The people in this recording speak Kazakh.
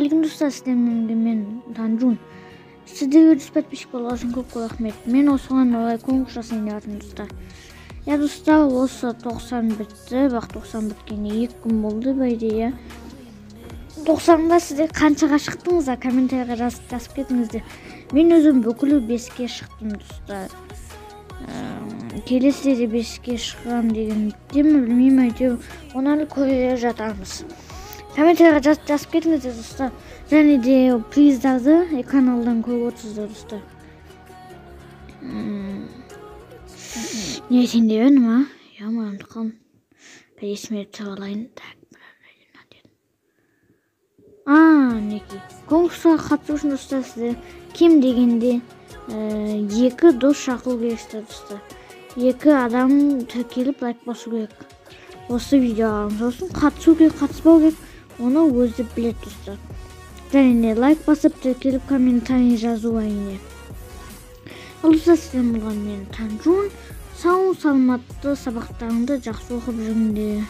Ассалаумағалейкум достар, сіздермен мен Танжун. Сіздерге подписчик болған үшін көп рахмет. Мен осыған орай конкурс жасайын деп жатырмын достар. Я достар, осы 90 бітті, бірақ 90 біткеніне 2 күн болды по идее. 90-да сіздер қаншаға шықтыңыздар, комментарийға жазып кетіңіздер. Мен өзім бүкілі 5-ке шықтым достар. Келесі де 5-ке шығам деген білмеймін, әйтеуір оны көре жатармыз. Комментарийға жазып кетіңіздер достар. Және де приздарды каналдан көріп отырсыздар достар. Не айтайын деп едім, а? Ұмытқан. Есіме түсіріп алайын. Неке. Конкурсқа қатысу үшін достар, сіздер кем дегенде 2 дос шақыру керексіздер достар. 2 адам тіркеліп лайк басу керек. Осы видеоға сосын қатысу керек, қатыспау керек. Оны өзі білет достар. Және де лайк басып, тіркеліп комментарий жазу әйне. Ол достар, сізден болған мен Танжун. Сау саламатты, сабақтарыңды жақсы оқып жүріңдер.